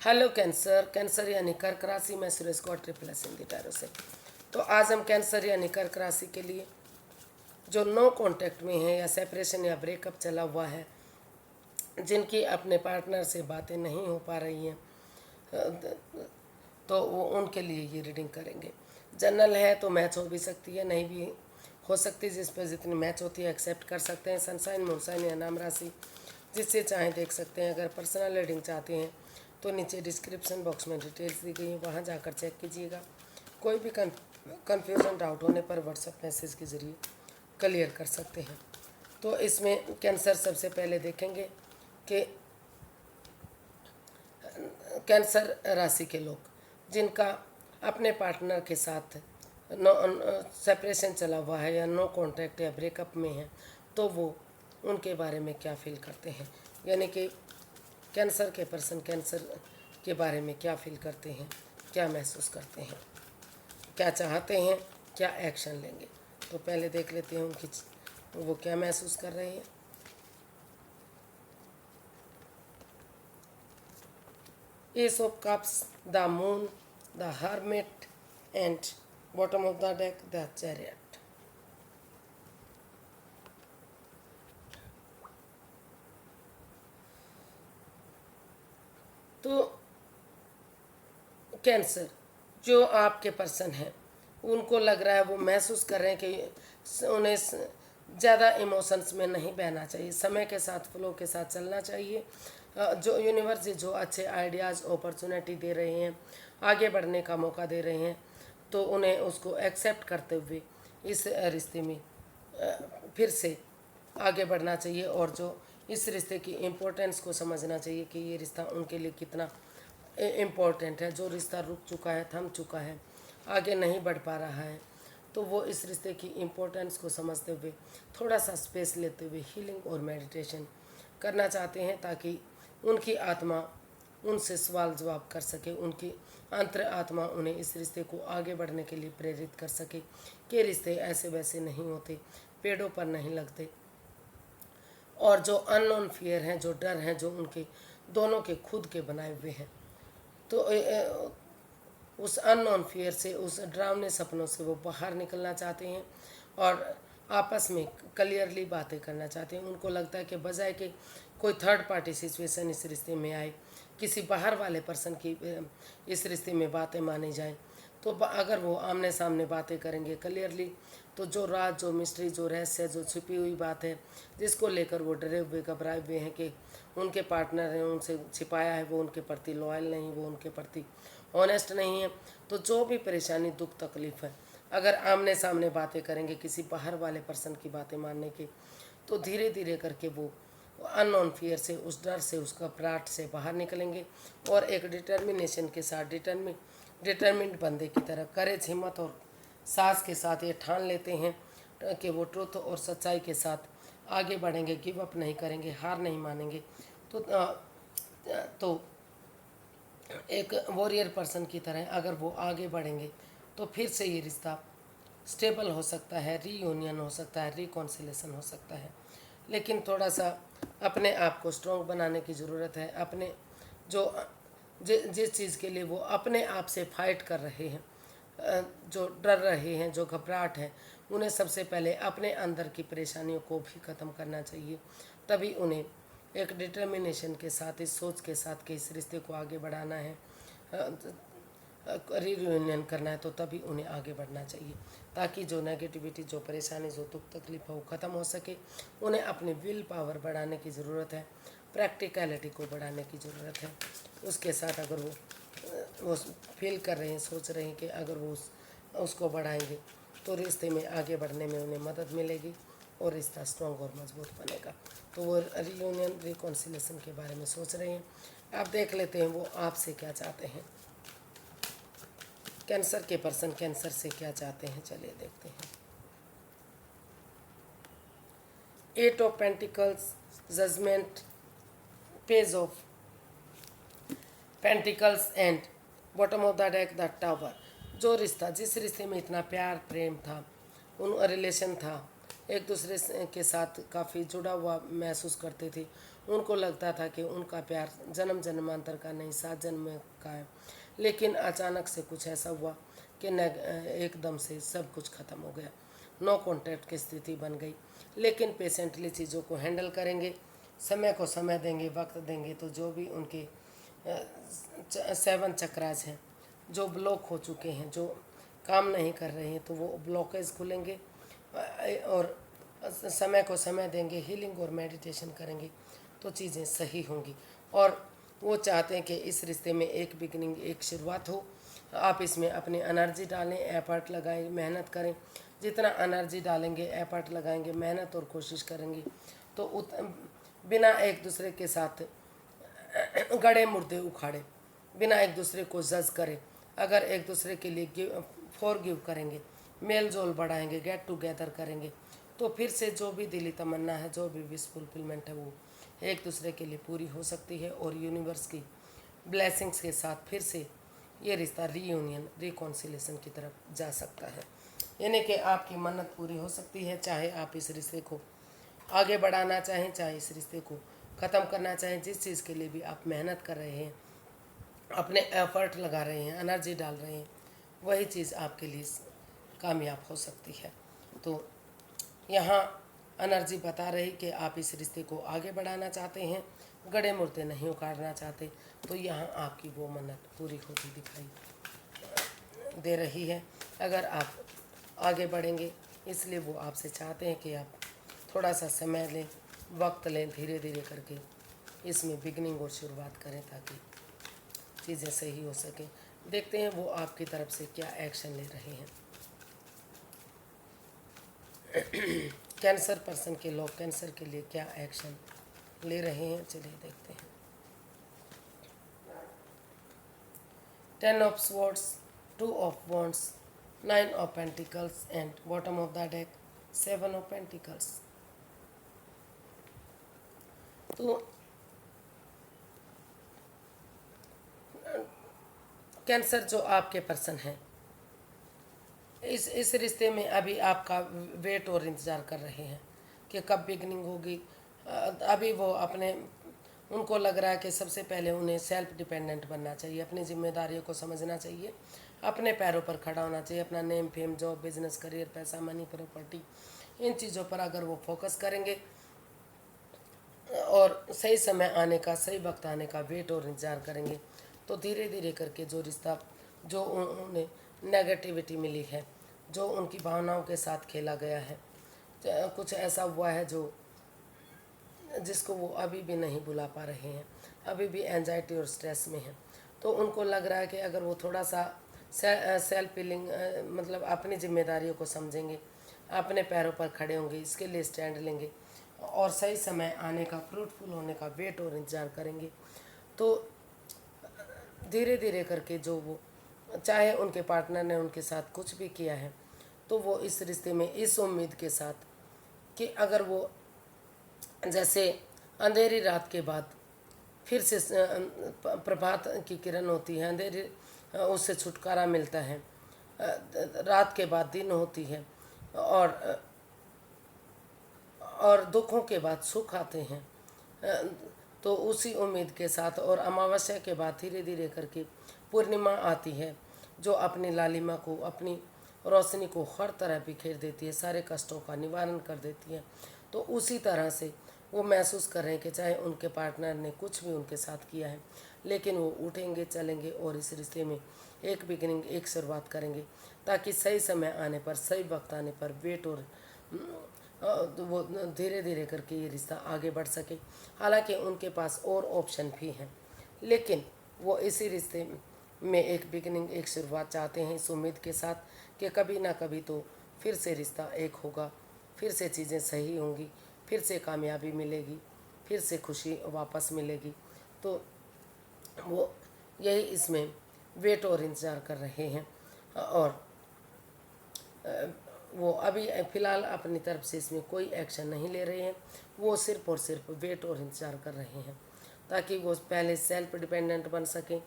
Hello cancer. Cancer यानी कर्क राशि में सुरेश गौड़ ट्रिपल हिंदी टैरो से। तो आज हम कैंसर यानी कर्क राशि के लिए जो नो कांटेक्ट में है या सेपरेशन या ब्रेकअप चला हुआ है, जिनकी अपने पार्टनर से बातें नहीं हो पा रही हैं, तो वो उनके लिए ये रीडिंग करेंगे। जनरल है तो मैच हो भी सकती है, नहीं भी हो सकती। जिस पर जितनी मैच होती है एक्सेप्ट कर सकते हैं। सनसाइन मूनसाइन या नाम राशि जिससे चाहें देख सकते हैं। अगर पर्सनल रीडिंग चाहते हैं तो नीचे डिस्क्रिप्शन बॉक्स में डिटेल्स दी गई है, वहाँ जाकर चेक कीजिएगा। कोई भी कन्फ्यूज़न डाउट होने पर व्हाट्सएप मैसेज के ज़रिए क्लियर कर सकते हैं। तो इसमें कैंसर सबसे पहले देखेंगे कि कैंसर राशि के लोग जिनका अपने पार्टनर के साथ नो सेपरेशन चला हुआ है या नो कॉन्टैक्ट या ब्रेकअप में है, तो वो उनके बारे में क्या फील करते हैं। यानी कि कैंसर के पर्सन कैंसर के बारे में क्या फील करते हैं, क्या महसूस करते हैं, क्या चाहते हैं, क्या एक्शन लेंगे। तो पहले देख लेते हैं उनकी वो क्या महसूस कर रहे हैं। Ace of Cups, the Moon, the Hermit, and bottom of the deck, the Chariot. तो कैंसर जो आपके पर्सन हैं, उनको लग रहा है, वो महसूस कर रहे हैं कि उन्हें ज़्यादा इमोशंस में नहीं बहना चाहिए, समय के साथ फ्लो के साथ चलना चाहिए। जो यूनिवर्स जो अच्छे आइडियाज़ अपॉर्चुनिटी दे रहे हैं, आगे बढ़ने का मौका दे रहे हैं, तो उन्हें उसको एक्सेप्ट करते हुए इस रिश्ते में फिर से आगे बढ़ना चाहिए। और जो इस रिश्ते की इम्पोर्टेंस को समझना चाहिए कि ये रिश्ता उनके लिए कितना इम्पोर्टेंट है। जो रिश्ता रुक चुका है, थम चुका है, आगे नहीं बढ़ पा रहा है, तो वो इस रिश्ते की इम्पोर्टेंस को समझते हुए थोड़ा सा स्पेस लेते हुए हीलिंग और मेडिटेशन करना चाहते हैं, ताकि उनकी आत्मा उनसे सवाल जवाब कर सके, उनकी अंतर आत्मा उन्हें इस रिश्ते को आगे बढ़ने के लिए प्रेरित कर सके कि रिश्ते ऐसे वैसे नहीं होते, पेड़ों पर नहीं लगते। और जो अननोन फियर हैं, जो डर हैं, जो उनके दोनों के खुद के बनाए हुए हैं, तो उस अननोन फियर से, उस डरावने सपनों से वो बाहर निकलना चाहते हैं और आपस में क्लियरली बातें करना चाहते हैं। उनको लगता है कि बजाय कि कोई थर्ड पार्टी सिचुएशन इस रिश्ते में आए, किसी बाहर वाले पर्सन की इस रिश्ते में बातें मानी जाएं, तो अगर वो आमने सामने बातें करेंगे क्लियरली, तो जो राज, जो मिस्ट्री, जो रहस्य, जो छिपी हुई बात है, जिसको लेकर वो डरे हुए घबराए हुए हैं कि उनके पार्टनर हैं, उनसे छिपाया है, वो उनके प्रति लॉयल नहीं, वो उनके प्रति ऑनेस्ट नहीं है, तो जो भी परेशानी, दुख, तकलीफ है, अगर आमने सामने बातें करेंगे किसी बाहर वाले पर्सन की बातें मानने की, तो धीरे धीरे करके वो अननोन फियर से, उस डर से, उसका घबराहट से बाहर निकलेंगे और एक डिटर्मिनेशन के साथ, डिटर्मिन्ड बंदे की तरह करेज, हिम्मत और साहस के साथ ये ठान लेते हैं कि वो ट्रुथ और सच्चाई के साथ आगे बढ़ेंगे, गिव अप नहीं करेंगे, हार नहीं मानेंगे। तो एक वॉरियर पर्सन की तरह अगर वो आगे बढ़ेंगे, तो फिर से ये रिश्ता स्टेबल हो सकता है, रीयूनियन हो सकता है, रिकॉन्सिलेशन हो सकता है। लेकिन थोड़ा सा अपने आप को स्ट्रॉन्ग बनाने की ज़रूरत है। अपने जो जिस चीज़ के लिए वो अपने आप से फाइट कर रहे हैं, जो डर रहे हैं, जो घबराहट है, उन्हें सबसे पहले अपने अंदर की परेशानियों को भी ख़त्म करना चाहिए। तभी उन्हें एक डिटर्मिनेशन के साथ, इस सोच के साथ कि इस रिश्ते को आगे बढ़ाना है, रीयूनियन करना है, तो तभी उन्हें आगे बढ़ना चाहिए, ताकि जो नेगेटिविटी, जो परेशानी, जो दुख तकलीफ है, वो ख़त्म हो सके। उन्हें अपनी विल पावर बढ़ाने की ज़रूरत है, प्रैक्टिकलिटी को बढ़ाने की ज़रूरत है। उसके साथ अगर वो फील कर रहे हैं, सोच रहे हैं कि अगर वो उसको बढ़ाएंगे, तो रिश्ते में आगे बढ़ने में उन्हें मदद मिलेगी और रिश्ता स्ट्रॉन्ग और मजबूत बनेगा। तो वो रियूनियन, रिकॉन्सिलेशन के बारे में सोच रहे हैं। आप देख लेते हैं वो आपसे क्या चाहते हैं। कैंसर के पर्सन कैंसर से क्या चाहते हैं, चलिए देखते हैं। Eight of pentacles, judgement, page of pentacles and bottom of the deck the tower. जो रिश्ता, जिस रिश्ते में इतना प्यार, प्रेम था, उन रिलेशन था, एक दूसरे के साथ काफ़ी जुड़ा हुआ महसूस करते थे। उनको लगता था कि उनका प्यार जन्म जन्मांतर का नहीं, 7 जन्म का है। लेकिन अचानक से कुछ ऐसा हुआ कि न एकदम से सब कुछ ख़त्म हो गया। नो कॉन्टैक्ट की स्थिति बन गई। लेकिन पेशेंटली चीज़ों को हैंडल करेंगे, समय को समय देंगे, वक्त देंगे, तो जो भी उनके 7 चक्रास हैं जो ब्लॉक हो चुके हैं, जो काम नहीं कर रहे हैं, तो वो ब्लॉकेज खुलेंगे। और समय को समय देंगे, हीलिंग और मेडिटेशन करेंगे, तो चीज़ें सही होंगी। और वो चाहते हैं कि इस रिश्ते में एक बिगनिंग, एक शुरुआत हो। आप इसमें अपनी एनर्जी डालें, एफर्ट लगाएं, मेहनत करें। जितना एनर्जी डालेंगे, एफर्ट लगाएंगे, मेहनत और कोशिश करेंगे, तो बिना एक दूसरे के साथ गड़े मुर्दे उखाड़े, बिना एक दूसरे को जज करें, अगर एक दूसरे के लिए फॉरगिव करेंगे, मेल जोल बढ़ाएंगे, गेट टुगेदर करेंगे, तो फिर से जो भी दिली तमन्ना है, जो भी विश फुलफिलमेंट है, वो एक दूसरे के लिए पूरी हो सकती है। और यूनिवर्स की ब्लेसिंग्स के साथ फिर से ये रिश्ता रीयूनियन, रिकॉन्सिलेशन की तरफ जा सकता है। यानी कि आपकी मन्नत पूरी हो सकती है, चाहे आप इस रिश्ते को आगे बढ़ाना चाहें, चाहे इस रिश्ते को ख़त्म करना चाहें। जिस चीज़ के लिए भी आप मेहनत कर रहे हैं, अपने एफर्ट लगा रहे हैं, एनर्जी डाल रहे हैं, वही चीज़ आपके लिए कामयाब हो सकती है। तो यहाँ एनर्जी बता रही कि आप इस रिश्ते को आगे बढ़ाना चाहते हैं, गड़े मुर्दे नहीं उखाड़ना चाहते, तो यहाँ आपकी वो मन्नत पूरी होती दिखाई दे रही है। अगर आप आगे बढ़ेंगे, इसलिए वो आपसे चाहते हैं कि आप थोड़ा सा समय लें, वक्त लें, धीरे धीरे करके इसमें बिगनिंग और शुरुआत करें, ताकि चीज़ें सही हो सकें। देखते हैं वो आपकी तरफ से क्या एक्शन ले रहे हैं। कैंसर पर्सन के लोग कैंसर के लिए क्या एक्शन ले रहे हैं, चलिए देखते हैं। 10 of swords, 2 of wands, 9 of pentacles and bottom of the deck 7 of pentacles. तो कैंसर जो आपके पर्सन हैं, इस रिश्ते में अभी आपका वेट और इंतज़ार कर रहे हैं कि कब बिगनिंग होगी। अभी वो उनको लग रहा है कि सबसे पहले उन्हें सेल्फ डिपेंडेंट बनना चाहिए, अपनी जिम्मेदारियों को समझना चाहिए, अपने पैरों पर खड़ा होना चाहिए। अपना name, fame, job, business, career, पैसा, मनी, प्रॉपर्टी, इन चीज़ों पर अगर वो फोकस करेंगे और सही समय आने का, सही वक्त आने का वेट और इंतज़ार करेंगे, तो धीरे धीरे करके जो रिश्ता, जो उन्हें नेगेटिविटी मिली है, जो उनकी भावनाओं के साथ खेला गया है, कुछ ऐसा हुआ है जो जिसको वो अभी भी नहीं भुला पा रहे हैं, अभी भी एंजाइटी और स्ट्रेस में हैं, तो उनको लग रहा है कि अगर वो थोड़ा सा सेल्फ हीलिंग, मतलब अपनी जिम्मेदारियों को समझेंगे, अपने पैरों पर खड़े होंगे, इसके लिए स्टैंड लेंगे और सही समय आने का, फ्रूटफुल होने का वेट और इंतज़ार करेंगे, तो धीरे धीरे करके जो वो, चाहे उनके पार्टनर ने उनके साथ कुछ भी किया है, तो वो इस रिश्ते में इस उम्मीद के साथ कि अगर वो, जैसे अंधेरी रात के बाद फिर से प्रभात की किरण होती है, अंधेरी उससे छुटकारा मिलता है, रात के बाद दिन होती है, और दुखों के बाद सुख आते हैं, तो उसी उम्मीद के साथ, और अमावस्या के बाद धीरे धीरे करके पूर्णिमा आती है, जो अपनी लालिमा को, अपनी रोशनी को हर तरह बिखेर देती है, सारे कष्टों का निवारण कर देती है। तो उसी तरह से वो महसूस कर रहे हैं कि चाहे उनके पार्टनर ने कुछ भी उनके साथ किया है, लेकिन वो उठेंगे, चलेंगे और इस रिश्ते में एक बिगिनिंग, एक शुरुआत करेंगे, ताकि सही समय आने पर, सही वक्त आने पर वेट और तो वो धीरे धीरे करके ये रिश्ता आगे बढ़ सके। हालांकि उनके पास और ऑप्शन भी हैं, लेकिन वो इसी रिश्ते में एक बिगिनिंग, एक शुरुआत चाहते हैं, इस उम्मीद के साथ कि कभी ना कभी तो फिर से रिश्ता एक होगा, फिर से चीज़ें सही होंगी, फिर से कामयाबी मिलेगी, फिर से खुशी वापस मिलेगी। तो वो यही इसमें वेट और इंतज़ार कर रहे हैं, और वो अभी फ़िलहाल अपनी तरफ से इसमें कोई एक्शन नहीं ले रहे हैं। वो सिर्फ और सिर्फ वेट और इंतज़ार कर रहे हैं, ताकि वो पहले सेल्फ डिपेंडेंट बन सकें,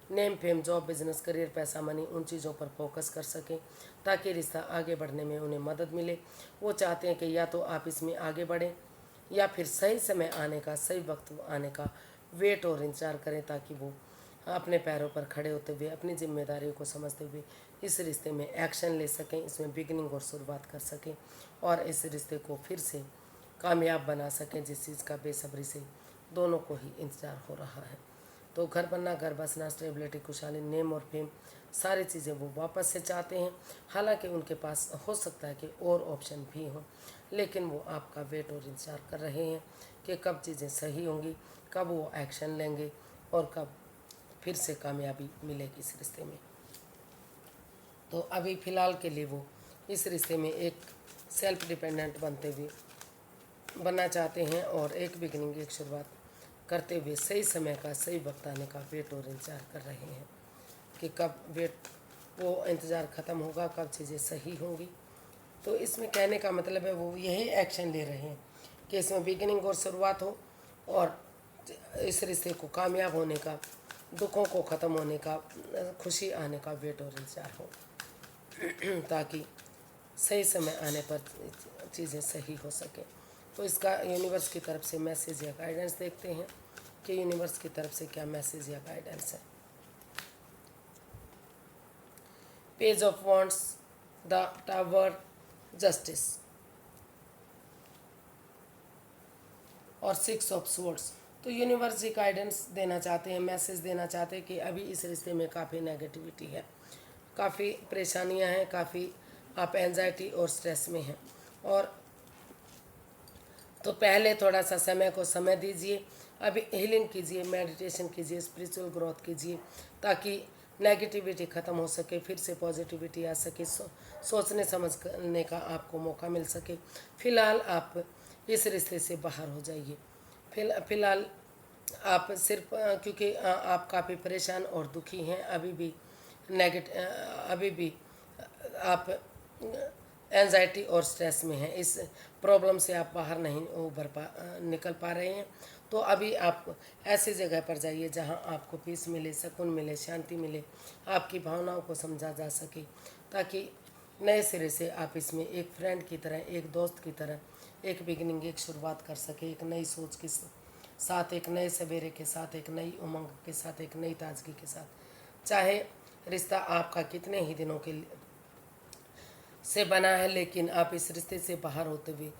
name fame job business career पैसा मनी उन चीज़ों पर फोकस कर सकें ताकि रिश्ता आगे बढ़ने में उन्हें मदद मिले। वो चाहते हैं कि या तो आप इसमें आगे बढ़ें या फिर सही समय आने का, सही वक्त आने का वेट और इंतज़ार करें ताकि वो अपने पैरों पर खड़े होते हुए अपनी जिम्मेदारियों को समझते हुए इस रिश्ते में एक्शन ले सकें, इसमें बिगिनिंग और शुरुआत कर सकें और इस रिश्ते को फिर से कामयाब बना सकें, जिस चीज़ का बेसब्री से दोनों को ही इंतज़ार हो रहा है। तो घर बनना, घर बसना, स्टेबिलिटी, खुशहाली, नेम और फेम, सारी चीज़ें वो वापस से चाहते हैं। हालांकि उनके पास हो सकता है कि और ऑप्शन भी हों, लेकिन वो आपका वेट और इंतज़ार कर रहे हैं कि कब चीज़ें सही होंगी, कब वो एक्शन लेंगे और कब फिर से कामयाबी मिलेगी इस रिश्ते में। तो अभी फ़िलहाल के लिए वो इस रिश्ते में एक सेल्फ डिपेंडेंट बनना चाहते हैं और एक बिगिनिंग, एक शुरुआत करते हुए सही समय का, सही वक्त आने का वेट और इंतज़ार कर रहे हैं कि कब वो इंतज़ार ख़त्म होगा, कब चीज़ें सही होंगी। तो इसमें कहने का मतलब है वो यही एक्शन ले रहे हैं कि इसमें बिगिनिंग और शुरुआत हो और इस रिश्ते को कामयाब होने का, दुखों को ख़त्म होने का, खुशी आने का वेट और इंतज़ार हो ताकि सही समय आने पर चीज़ें सही हो सकें। तो इसका यूनिवर्स की तरफ से मैसेज या गाइडेंस देखते हैं कि यूनिवर्स की तरफ से क्या मैसेज या गाइडेंस है। Page of wands, the tower, justice और 6 ऑफ स्वॉर्ड्स। तो यूनिवर्स ही गाइडेंस देना चाहते हैं, मैसेज देना चाहते हैं कि अभी इस रिश्ते में काफ़ी नेगेटिविटी है, काफ़ी परेशानियां हैं, काफ़ी आप एंजाइटी और स्ट्रेस में हैं। और तो पहले थोड़ा सा समय को समय दीजिए, अभी हीलिंग कीजिए, मेडिटेशन कीजिए, स्पिरिचुअल ग्रोथ कीजिए ताकि नेगेटिविटी ख़त्म हो सके, फिर से पॉजिटिविटी आ सके, सोचने समझने का आपको मौका मिल सके। फ़िलहाल आप इस रिश्ते से बाहर हो जाइए। फ़िलहाल आप सिर्फ क्योंकि आप काफ़ी परेशान और दुखी हैं, अभी भी आप एंजाइटी और स्ट्रेस में हैं, इस प्रॉब्लम से आप बाहर नहीं निकल पा रहे हैं। तो अभी आप ऐसी जगह पर जाइए जहां आपको पीस मिले, सुकून मिले, शांति मिले, आपकी भावनाओं को समझा जा सके ताकि नए सिरे से आप इसमें एक फ्रेंड की तरह, एक दोस्त की तरह एक बिगिनिंग, एक शुरुआत कर सके, एक नई सोच के साथ, एक नए सवेरे के साथ, एक नई उमंग के साथ, एक नई ताजगी के साथ। चाहे रिश्ता आपका कितने ही दिनों के से बना है, लेकिन आप इस रिश्ते से बाहर होते हुए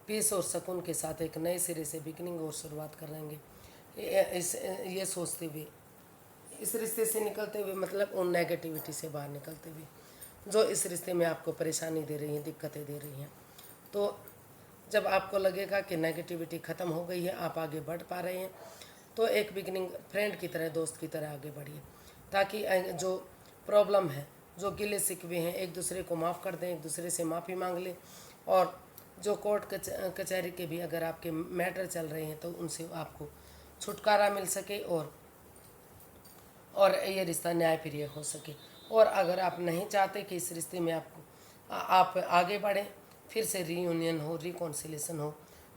पीस और सुकून के साथ एक नए सिरे से बिगिनिंग और शुरुआत करेंगे। ये सोचते हुए इस रिश्ते से निकलते हुए, मतलब उन नेगेटिविटी से बाहर निकलते हुए जो इस रिश्ते में आपको परेशानी दे रही हैं, दिक्कतें दे रही हैं। तो जब आपको लगेगा कि नेगेटिविटी ख़त्म हो गई है, आप आगे बढ़ पा रहे हैं, तो एक बिगिनिंग फ्रेंड की तरह, दोस्त की तरह आगे बढ़िए ताकि जो प्रॉब्लम है, जो गिले शिकवे हैं, एक दूसरे को माफ़ कर दें, एक दूसरे से माफ़ी मांग लें और जो कोर्ट कचहरी के भी अगर आपके मैटर चल रहे हैं तो उनसे आपको छुटकारा मिल सके और ये रिश्ता न्यायप्रिय हो सके। और अगर आप नहीं चाहते कि इस रिश्ते में आप आगे बढ़ें, फिर से रीयूनियन हो, रिकॉन्सिलेशन हो,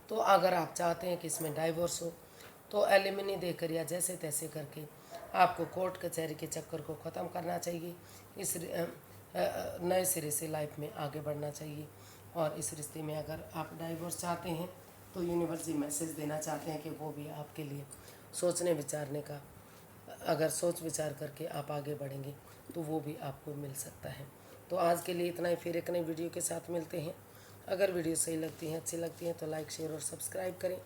तो अगर आप चाहते हैं कि इसमें डाइवोर्स हो तो एलिमनी देकर या जैसे तैसे करके आपको कोर्ट कचहरी के चक्कर को ख़त्म करना चाहिए, इस नए सिरे से लाइफ में आगे बढ़ना चाहिए। और इस रिश्ते में अगर आप डाइवोर्स चाहते हैं तो यूनिवर्स जी मैसेज देना चाहते हैं कि वो भी आपके लिए सोचने विचारने का, अगर सोच विचार करके आप आगे बढ़ेंगे तो वो भी आपको मिल सकता है। तो आज के लिए इतना ही, फिर एक नई वीडियो के साथ मिलते हैं। अगर वीडियो सही लगती है, अच्छी लगती है तो लाइक, शेयर और सब्सक्राइब करें।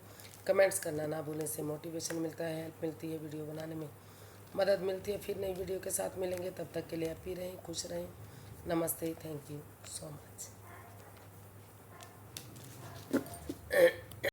कमेंट्स करना ना भूलें, से मोटिवेशन मिलता है, हेल्प मिलती है, वीडियो बनाने में मदद मिलती है। फिर नई वीडियो के साथ मिलेंगे, तब तक के लिए हैप्पी रहें, खुश रहें। नमस्ते, थैंक यू सो मच।